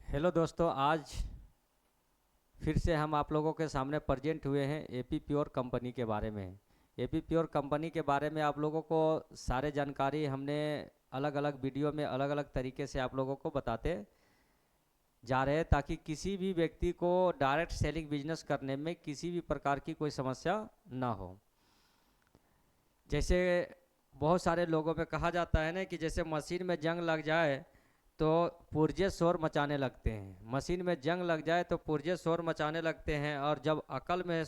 Hello दोस्तों, आज फिर से हम आप लोगों के सामने प्रेजेंट हुए हैं एपी प्योर कंपनी के बारे में। एपी प्योर कंपनी के बारे में आप लोगों को सारे जानकारी हमने अलग अलग वीडियो में अलग अलग तरीके से आप लोगों को बताते जा रहे हैं, ताकि किसी भी व्यक्ति को डायरेक्ट सेलिंग बिजनेस करने में किसी भी प्रकार की कोई समस्या ना हो। जैसे बहुत सारे लोगों में कहा जाता है ना कि जैसे मशीन में जंग लग जाए तो पुर्जे शोर मचाने लगते हैं। मशीन में जंग लग जाए तो पुर्जे शोर मचाने लगते हैं, और जब अकल में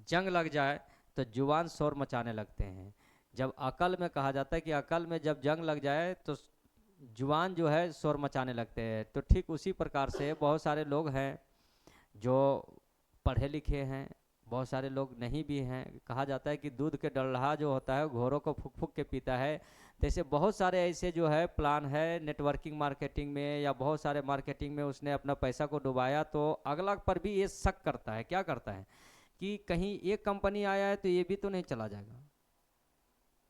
जंग लग जाए तो जुबान शोर मचाने लगते हैं। जब अकल में कहा जाता है कि अकल में जब जंग लग जाए तो जुबान जो है शोर मचाने लगते हैं। तो ठीक उसी प्रकार से बहुत सारे लोग हैं जो पढ़े लिखे हैं, बहुत सारे लोग नहीं भी हैं। कहा जाता है कि दूध के डल्हा जो होता है घोरों को फूक फूक के पीता है। जैसे बहुत सारे ऐसे जो है प्लान है नेटवर्किंग मार्केटिंग में या बहुत सारे मार्केटिंग में उसने अपना पैसा को डुबाया, तो अगला पर भी ये शक करता है। क्या करता है कि कहीं एक कंपनी आया है तो ये भी तो नहीं चला जाएगा,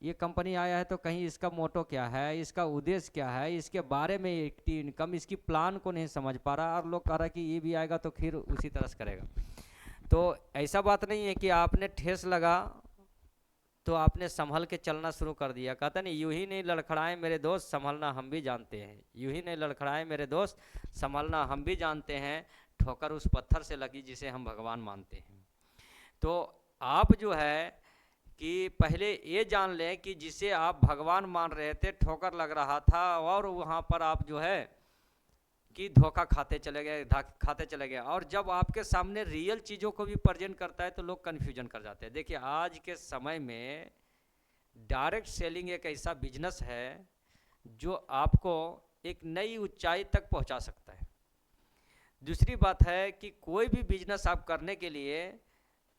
ये कंपनी आया है तो कहीं इसका मोटो क्या है, इसका उद्देश्य क्या है, इसके बारे में इनकम इसकी प्लान को नहीं समझ पा रहा, और लोग कह रहा है कि ये भी आएगा तो फिर उसी तरह से करेगा। तो ऐसा बात नहीं है कि आपने ठेस लगा तो आपने संभल के चलना शुरू कर दिया। कहता नहीं, यूं ही नहीं लड़खड़ाए मेरे दोस्त, संभलना हम भी जानते हैं। यूं ही नहीं लड़खड़ाए मेरे दोस्त, संभलना हम भी जानते हैं। ठोकर उस पत्थर से लगी जिसे हम भगवान मानते हैं। तो आप जो है कि पहले ये जान लें कि जिसे आप भगवान मान रहे थे ठोकर लग रहा था, और वहाँ पर आप जो है कि धोखा खाते चले गए। और जब आपके सामने रियल चीज़ों को भी प्रेजेंट करता है तो लोग कन्फ्यूजन कर जाते हैं। देखिए, आज के समय में डायरेक्ट सेलिंग एक ऐसा बिजनेस है जो आपको एक नई ऊंचाई तक पहुंचा सकता है। दूसरी बात है कि कोई भी बिजनेस आप करने के लिए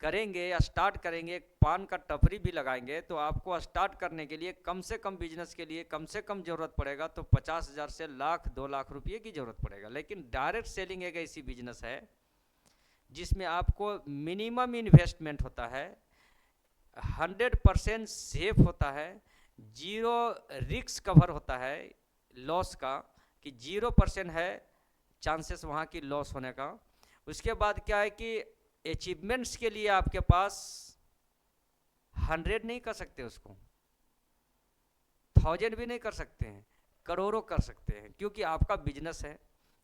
करेंगे या स्टार्ट करेंगे, पान का टपरी भी लगाएंगे, तो आपको स्टार्ट करने के लिए कम से कम बिजनेस के लिए कम से कम ज़रूरत पड़ेगा तो 50,000 से लाख 2 लाख रुपये की ज़रूरत पड़ेगा। लेकिन डायरेक्ट सेलिंग एक ऐसी बिजनेस है जिसमें आपको मिनिमम इन्वेस्टमेंट होता है, 100% सेफ होता है, जीरो रिक्स कवर होता है लॉस का, कि 0% है चांसेस वहाँ की लॉस होने का। उसके बाद क्या है कि अचीवमेंट्स के लिए आपके पास 100 नहीं कर सकते, उसको 1000 भी नहीं कर सकते हैं, करोड़ों कर सकते हैं, क्योंकि आपका बिजनेस है।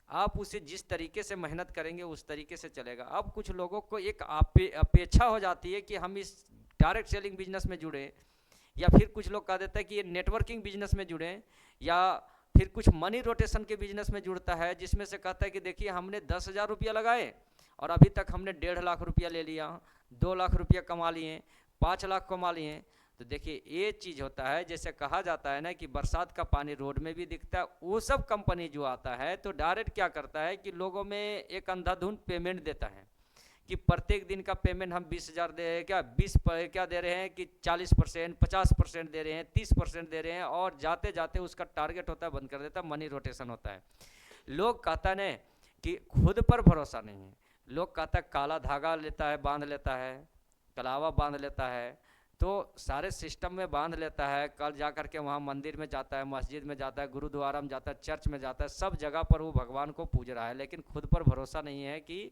आप उसे जिस तरीके से मेहनत करेंगे उस तरीके से चलेगा। अब कुछ लोगों को एक अपेक्षा हो जाती है कि हम इस डायरेक्ट सेलिंग बिजनेस में जुड़े, या फिर कुछ लोग कह देते हैं कि ये नेटवर्किंग बिजनेस में जुड़े, या फिर कुछ मनी रोटेशन के बिजनेस में जुड़ता है, जिसमें से कहता है कि देखिए हमने 10,000 रुपया लगाए और अभी तक हमने 1.5 लाख रुपया ले लिया, 2 लाख रुपया कमा लिए, 5 लाख कमा लिए। तो देखिए ये चीज़ होता है, जैसे कहा जाता है ना कि बरसात का पानी रोड में भी दिखता है। वो सब कंपनी जो आता है तो डायरेक्ट क्या करता है कि लोगों में एक अंधाधुंध पेमेंट देता है कि प्रत्येक दिन का पेमेंट हम 20,000 दे रहे हैं, क्या 20 क्या दे रहे हैं कि 40%, 50% दे रहे हैं, 30% दे रहे हैं, और जाते जाते उसका टारगेट होता है बंद कर देता है, मनी रोटेशन होता है। लोग कहता है कि खुद पर भरोसा नहीं है। लोग कहता है काला धागा लेता है, बांध लेता है, कलावा बांध लेता है, तो सारे सिस्टम में बांध लेता है। कल जा कर के वहाँ मंदिर में जाता है, मस्जिद में जाता है, गुरुद्वारा में जाता है, चर्च में जाता है, सब जगह पर वो भगवान को पूज रहा है, लेकिन खुद पर भरोसा नहीं है। कि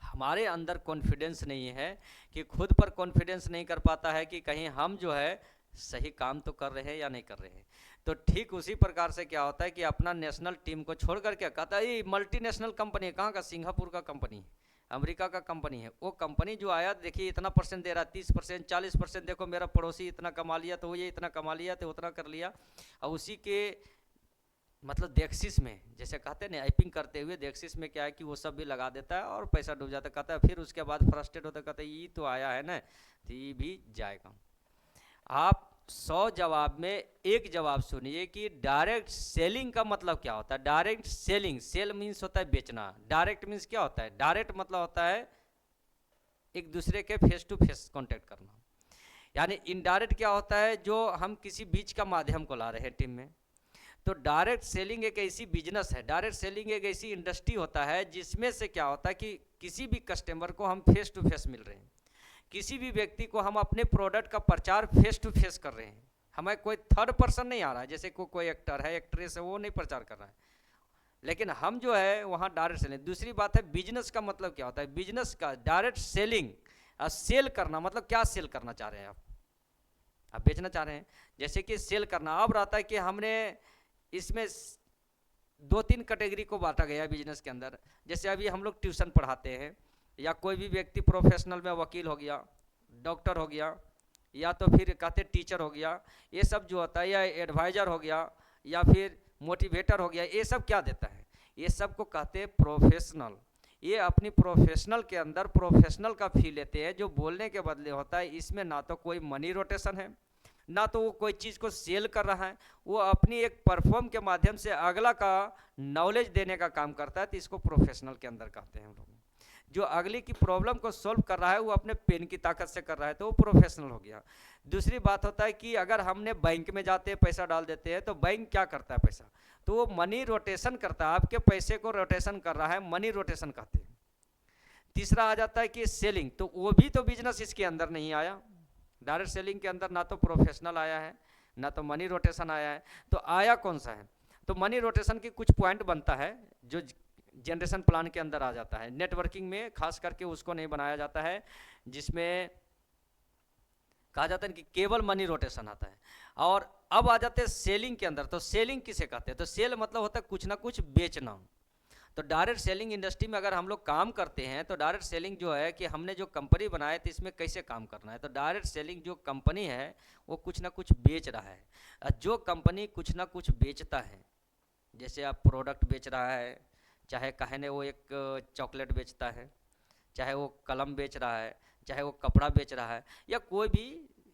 हमारे अंदर कॉन्फिडेंस नहीं है, कि खुद पर कॉन्फिडेंस नहीं कर पाता है कि कहीं हम जो है सही काम तो कर रहे हैं या नहीं कर रहे हैं। तो ठीक उसी प्रकार से क्या होता है कि अपना नेशनल टीम को छोड़ करके कहता है ये मल्टीनेशनल कंपनी है, कहाँ का, सिंगापुर का कंपनी है, अमेरिका का कंपनी है। वो कंपनी जो आया देखिए इतना परसेंट दे रहा है, 30%, 40%, देखो मेरा पड़ोसी इतना कमा लिया तो ये इतना कमा लिया तो उतना कर लिया। और उसी के मतलब डेक्सिस में, जैसे कहते हैं ना आइपिंग करते हुए, डेक्सिस में क्या है कि वो सब भी लगा देता है और पैसा डूब जाता है। कहता है फिर उसके बाद फ्रस्ट्रेट होता है, कहता है ये तो आया है ना तो ये भी जाएगा। आप 100 जवाब में एक जवाब सुनिए कि डायरेक्ट सेलिंग का मतलब क्या होता है। डायरेक्ट सेलिंग, सेल मीन्स होता है बेचना, डायरेक्ट मीन्स क्या होता है, डायरेक्ट मतलब होता है एक दूसरे के फेस टू फेस कॉन्टेक्ट करना। यानी इनडायरेक्ट क्या होता है, जो हम किसी बीच का माध्यम को ला रहे हैं टीम में। तो डायरेक्ट सेलिंग एक ऐसी बिजनेस है, डायरेक्ट सेलिंग एक ऐसी इंडस्ट्री होता है जिसमें से क्या होता है कि किसी भी कस्टमर को हम फेस टू फेस मिल रहे हैं, किसी भी व्यक्ति को हम अपने प्रोडक्ट का प्रचार फेस टू फेस कर रहे हैं। हमें कोई थर्ड पर्सन नहीं आ रहा है, जैसे कोई एक्टर है, एक्ट्रेस है, वो नहीं प्रचार कर रहा है। लेकिन हम जो है वहाँ डायरेक्ट सेलिंग। दूसरी बात है बिजनेस का मतलब क्या होता है, बिजनेस का डायरेक्ट सेलिंग, सेल करना मतलब क्या सेल करना चाह रहे हैं आप बेचना चाह रहे हैं। जैसे कि सेल करना अब रहता है कि हमने इसमें 2-3 कैटेगरी को बांटा गया है बिजनेस के अंदर। जैसे अभी हम लोग ट्यूशन पढ़ाते हैं, या कोई भी व्यक्ति प्रोफेशनल में वकील हो गया, डॉक्टर हो गया, या तो फिर कहते टीचर हो गया, ये सब जो होता है, या एडवाइज़र हो गया, या फिर मोटिवेटर हो गया, ये सब क्या देता है, ये सब को कहते हैं प्रोफेशनल। ये अपनी प्रोफेशनल के अंदर प्रोफेशनल का फी लेते हैं जो बोलने के बदले होता है। इसमें ना तो कोई मनी रोटेशन है, ना तो वो कोई चीज़ को सेल कर रहा है, वो अपनी एक परफॉर्म के माध्यम से अगला का नॉलेज देने का काम करता है। तो इसको प्रोफेशनल के अंदर कहते हैं हम लोग। जो अगली की प्रॉब्लम को सॉल्व कर रहा है वो अपने पेन की ताकत से कर रहा है, तो वो प्रोफेशनल हो गया। दूसरी बात होता है कि अगर हमने बैंक में जाते हैं पैसा डाल देते हैं, तो बैंक क्या करता है पैसा, तो वो मनी रोटेशन करता है, आपके पैसे को रोटेशन कर रहा है, मनी रोटेशन कहते हैं। तीसरा आ जाता है कि सेलिंग, तो वो भी तो बिजनेस इसके अंदर नहीं आया। डायरेक्ट सेलिंग के अंदर ना तो प्रोफेशनल आया है, ना तो मनी रोटेशन आया है, तो आया कौन सा है। तो मनी रोटेशन की कुछ पॉइंट बनता है जो जनरेशन प्लान के अंदर आ जाता है। नेटवर्किंग में खास करके उसको नहीं बनाया जाता है, जिसमें कहा जाता है कि केवल मनी रोटेशन आता है। और अब आ जाते हैं सेलिंग के अंदर। तो सेलिंग किसे कहते हैं, तो सेल मतलब होता है कुछ ना कुछ बेचना। तो डायरेक्ट सेलिंग इंडस्ट्री में अगर हम लोग काम करते हैं, तो डायरेक्ट सेलिंग जो है कि हमने जो कंपनी बनाया तो इसमें कैसे काम करना है। तो डायरेक्ट सेलिंग जो कंपनी है वो कुछ ना कुछ बेच रहा है। जो कंपनी कुछ ना कुछ बेचता है, जैसे आप प्रोडक्ट बेच रहा है, चाहे कहने वो एक चॉकलेट बेचता है, चाहे वो कलम बेच रहा है, चाहे वो कपड़ा बेच रहा है, या कोई भी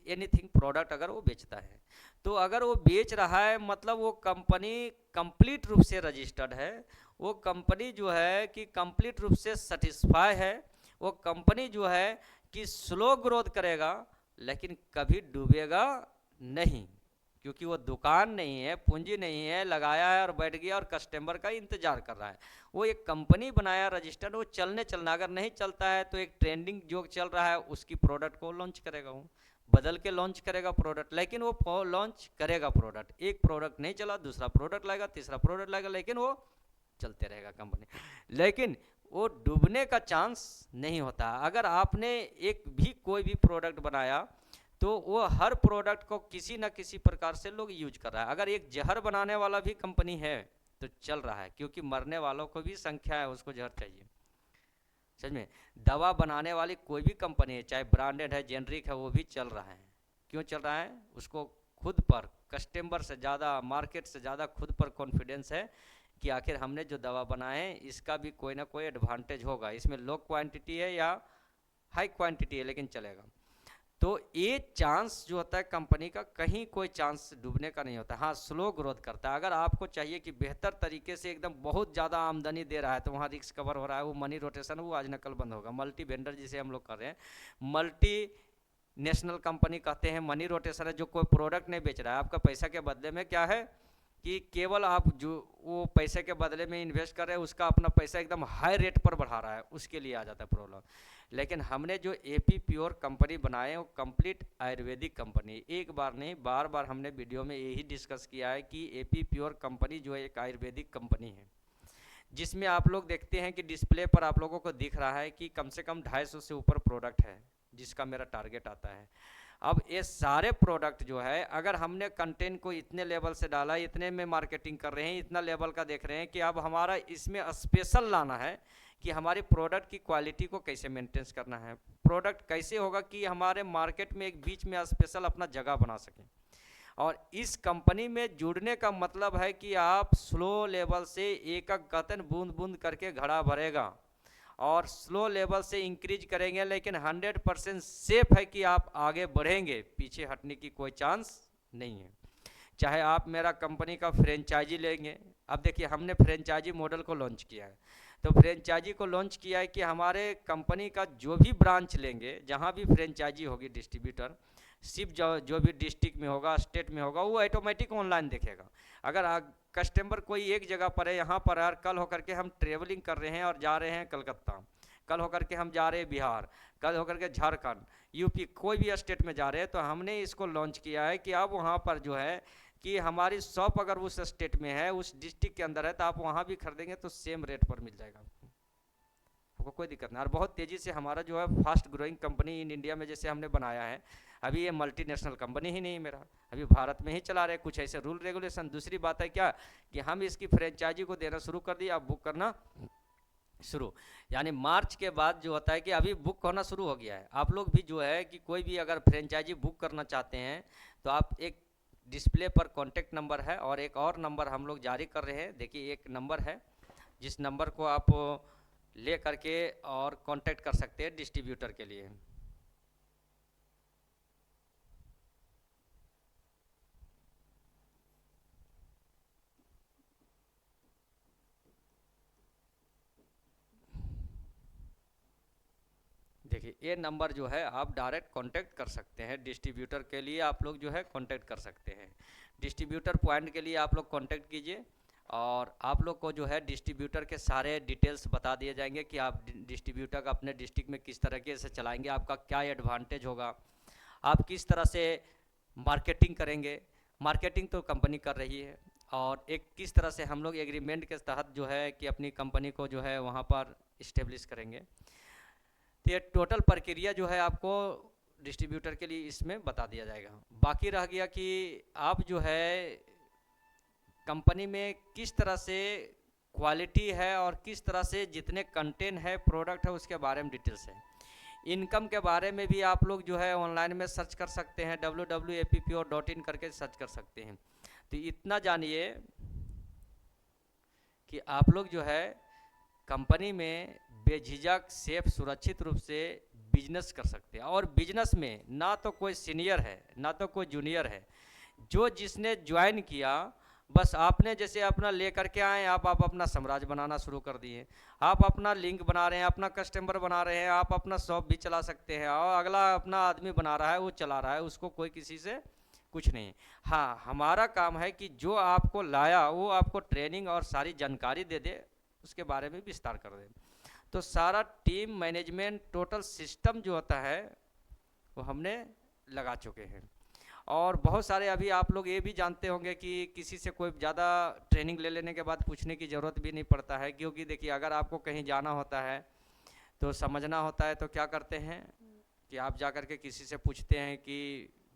एनीथिंग प्रोडक्ट अगर वो बेचता है, तो अगर वो बेच रहा है मतलब वो कंपनी कंप्लीट रूप से रजिस्टर्ड है। वो कंपनी जो है कि कंप्लीट रूप से सेटिस्फाई है। वो कंपनी जो है कि स्लो ग्रोथ करेगा लेकिन कभी डूबेगा नहीं, क्योंकि वो दुकान नहीं है, पूंजी नहीं है, लगाया है और बैठ गया और कस्टमर का इंतजार कर रहा है। वो एक कंपनी बनाया रजिस्टर्ड, वो चलना, अगर नहीं चलता है तो एक ट्रेंडिंग जो चल रहा है उसकी प्रोडक्ट को लॉन्च करेगा, वो बदल के लॉन्च करेगा प्रोडक्ट, लेकिन वो लॉन्च करेगा प्रोडक्ट। एक प्रोडक्ट नहीं चला, दूसरा प्रोडक्ट लाएगा, तीसरा प्रोडक्ट लाएगा, लेकिन वो चलते रहेगा कंपनी, लेकिन वो डूबने का चांस नहीं होता। अगर आपने एक भी कोई भी प्रोडक्ट बनाया तो वो हर प्रोडक्ट को किसी न किसी प्रकार से लोग यूज कर रहा है। अगर एक जहर बनाने वाला भी कंपनी है तो चल रहा है, क्योंकि मरने वालों को भी संख्या है, उसको जहर चाहिए। समझ में, दवा बनाने वाली कोई भी कंपनी है, चाहे ब्रांडेड है, जेनरिक है, वो भी चल रहा है। क्यों चल रहा है, उसको खुद पर, कस्टमर से ज़्यादा, मार्केट से ज़्यादा खुद पर कॉन्फिडेंस है कि आखिर हमने जो दवा बनाए इसका भी कोई ना कोई एडवांटेज होगा, इसमें लो क्वांटिटी है या हाई क्वांटिटी है लेकिन चलेगा। तो ये चांस जो होता है कंपनी का, कहीं कोई चांस डूबने का नहीं होता। हाँ, स्लो ग्रोथ करता है। अगर आपको चाहिए कि बेहतर तरीके से एकदम बहुत ज़्यादा आमदनी दे रहा है तो वहाँ रिस्क कवर हो रहा है, वो मनी रोटेशन, वो आज न कल बंद होगा। मल्टी वेंडर जिसे हम लोग कर रहे हैं, मल्टी नेशनल कंपनी कहते हैं, मनी रोटेशन है, जो कोई प्रोडक्ट नहीं बेच रहा है, आपका पैसा के बदले में क्या है कि केवल आप जो वो पैसे के बदले में इन्वेस्ट कर रहे हैं उसका अपना पैसा एकदम हाई रेट पर बढ़ा रहा है, उसके लिए आ जाता है प्रॉब्लम। लेकिन हमने जो एपी प्योर कंपनी बनाए हैं वो कंप्लीट आयुर्वेदिक कंपनी, एक बार नहीं बार बार हमने वीडियो में यही डिस्कस किया है कि एपी प्योर कंपनी जो है एक आयुर्वेदिक कंपनी है, जिसमें आप लोग देखते हैं कि डिस्प्ले पर आप लोगों को दिख रहा है कि कम से कम 250 से ऊपर प्रोडक्ट है जिसका मेरा टारगेट आता है। अब ये सारे प्रोडक्ट जो है अगर हमने कंटेंट को इतने लेवल से डाला, इतने में मार्केटिंग कर रहे हैं, इतना लेवल का देख रहे हैं कि अब हमारा इसमें स्पेशल लाना है कि हमारे प्रोडक्ट की क्वालिटी को कैसे मेंटेन करना है, प्रोडक्ट कैसे होगा कि हमारे मार्केट में एक बीच में स्पेशल अपना जगह बना सकें। और इस कंपनी में जुड़ने का मतलब है कि आप स्लो लेवल से एक एक कतन बूंद बूंद करके घड़ा भरेगा और स्लो लेवल से इंक्रीज करेंगे, लेकिन 100% सेफ है कि आप आगे बढ़ेंगे, पीछे हटने की कोई चांस नहीं है। चाहे आप मेरा कंपनी का फ्रेंचाइजी लेंगे, अब देखिए हमने फ्रेंचाइजी मॉडल को लॉन्च किया है, तो फ्रेंचाइजी को लॉन्च किया है कि हमारे कंपनी का जो भी ब्रांच लेंगे, जहाँ भी फ्रेंचाइजी होगी, डिस्ट्रीब्यूटर सिर्फ जो भी डिस्ट्रिक्ट में होगा, स्टेट में होगा, वो ऑटोमेटिक ऑनलाइन देखेगा। अगर कस्टमर कोई एक जगह पर है, यहाँ पर यार कल होकर के हम ट्रेवलिंग कर रहे हैं और जा रहे हैं कलकत्ता, कल होकर के हम जा रहे हैं बिहार, कल होकर के झारखंड, यूपी, कोई भी स्टेट में जा रहे हैं, तो हमने इसको लॉन्च किया है कि अब वहाँ पर जो है कि हमारी शॉप अगर उस स्टेट में है, उस डिस्ट्रिक्ट के अंदर है, तो आप वहाँ भी खरीदेंगे तो सेम रेट पर मिल जाएगा आपको कोई दिक्कत नहीं। और बहुत तेज़ी से हमारा जो है fast growing company in India में जैसे हमने बनाया है, अभी ये मल्टीनेशनल कंपनी ही नहीं मेरा, अभी भारत में ही चला रहे, कुछ ऐसे रूल रेगुलेशन। दूसरी बात है क्या कि हम इसकी फ्रेंचाइजी को देना शुरू कर दिया, आप बुक करना शुरू, यानी मार्च के बाद जो होता है कि अभी बुक होना शुरू हो गया है। आप लोग भी जो है कि कोई भी अगर फ्रेंचाइजी बुक करना चाहते हैं तो आप एक डिस्प्ले पर कॉन्टैक्ट नंबर है और एक और नंबर हम लोग जारी कर रहे हैं। देखिए एक नंबर है जिस नंबर को आप ले करके और कांटेक्ट कर सकते हैं डिस्ट्रीब्यूटर के लिए। देखिए ये नंबर जो है आप डायरेक्ट कांटेक्ट कर सकते हैं, डिस्ट्रीब्यूटर के लिए आप लोग जो है कांटेक्ट कर सकते हैं। डिस्ट्रीब्यूटर पॉइंट के लिए आप लोग कांटेक्ट कीजिए और आप लोग को जो है डिस्ट्रीब्यूटर के सारे डिटेल्स बता दिए जाएंगे कि आप डिस्ट्रीब्यूटर का अपने डिस्ट्रिक्ट में किस तरीके से चलाएंगे, आपका क्या एडवांटेज होगा, आप किस तरह से मार्केटिंग करेंगे। मार्केटिंग तो कंपनी कर रही है, और एक किस तरह से हम लोग एग्रीमेंट के तहत जो है कि अपनी कंपनी को जो है वहाँ पर इस्टेब्लिश करेंगे। तो ये टोटल प्रक्रिया जो है आपको डिस्ट्रीब्यूटर के लिए इसमें बता दिया जाएगा। बाकी रह गया कि आप जो है कंपनी में किस तरह से क्वालिटी है और किस तरह से जितने कंटेंट है प्रोडक्ट है उसके बारे में डिटेल्स है। इनकम के बारे में भी आप लोग जो है ऑनलाइन में सर्च कर सकते हैं, www.appor.in करके सर्च कर सकते हैं। तो इतना जानिए कि आप लोग जो है कंपनी में बेझिझक सेफ सुरक्षित रूप से बिजनेस कर सकते हैं। और बिजनेस में ना तो कोई सीनियर है ना तो कोई जूनियर है, जो जिसने ज्वाइन किया बस आपने जैसे अपना ले करके आए, आप अपना साम्राज्य बनाना शुरू कर दिए, आप अपना लिंक बना रहे हैं, अपना कस्टमर बना रहे हैं, आप अपना शॉप भी चला सकते हैं, और अगला अपना आदमी बना रहा है वो चला रहा है, उसको कोई किसी से कुछ नहीं। हाँ, हमारा काम है कि जो आपको लाया वो आपको ट्रेनिंग और सारी जानकारी दे दे, उसके बारे में विस्तार कर दे। तो सारा टीम मैनेजमेंट टोटल सिस्टम जो होता है वो हमने लगा चुके हैं। और बहुत सारे अभी आप लोग ये भी जानते होंगे कि किसी से कोई ज़्यादा ट्रेनिंग ले लेने के बाद पूछने की ज़रूरत भी नहीं पड़ता है, क्योंकि देखिए अगर आपको कहीं जाना होता है तो समझना होता है तो क्या करते हैं कि आप जा कर के किसी से पूछते हैं कि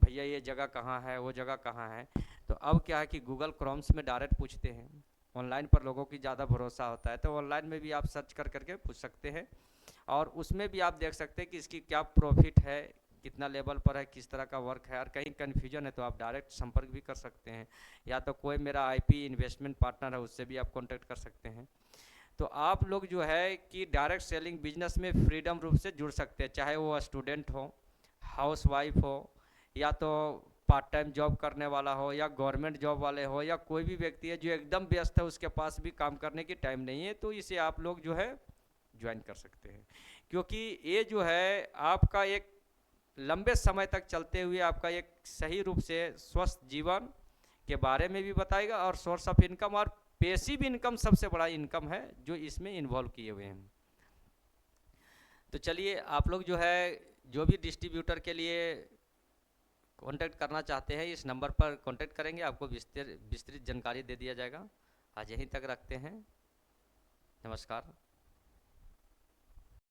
भैया ये जगह कहाँ है, वो जगह कहाँ है। तो अब क्या है कि गूगल क्रोम्स में डायरेक्ट पूछते हैं, ऑनलाइन पर लोगों की ज़्यादा भरोसा होता है, तो ऑनलाइन में भी आप सर्च कर करके पूछ सकते हैं और उसमें भी आप देख सकते हैं कि इसकी क्या प्रॉफिट है, कितना लेवल पर है, किस तरह का वर्क है। और कहीं कन्फ्यूजन है तो आप डायरेक्ट संपर्क भी कर सकते हैं, या तो कोई मेरा आईपी इन्वेस्टमेंट पार्टनर है उससे भी आप कांटेक्ट कर सकते हैं। तो आप लोग जो है कि डायरेक्ट सेलिंग बिजनेस में फ्रीडम रूप से जुड़ सकते हैं, चाहे वो स्टूडेंट हो, हाउसवाइफ हो, या तो पार्ट टाइम जॉब करने वाला हो, या गवर्नमेंट जॉब वाले हो, या कोई भी व्यक्ति है जो एकदम व्यस्त है उसके पास भी काम करने की टाइम नहीं है, तो इसे आप लोग जो है ज्वाइन कर सकते हैं। क्योंकि ये जो है आपका एक लंबे समय तक चलते हुए आपका एक सही रूप से स्वस्थ जीवन के बारे में भी बताएगा, और सोर्स ऑफ इनकम और पैसिव इनकम सबसे बड़ा इनकम है जो इसमें इन्वॉल्व किए हुए हैं। तो चलिए आप लोग जो है जो भी डिस्ट्रीब्यूटर के लिए कांटेक्ट करना चाहते हैं इस नंबर पर कांटेक्ट करेंगे, आपको विस्तृत जानकारी दे दिया जाएगा। आज यहीं तक रखते हैं, नमस्कार।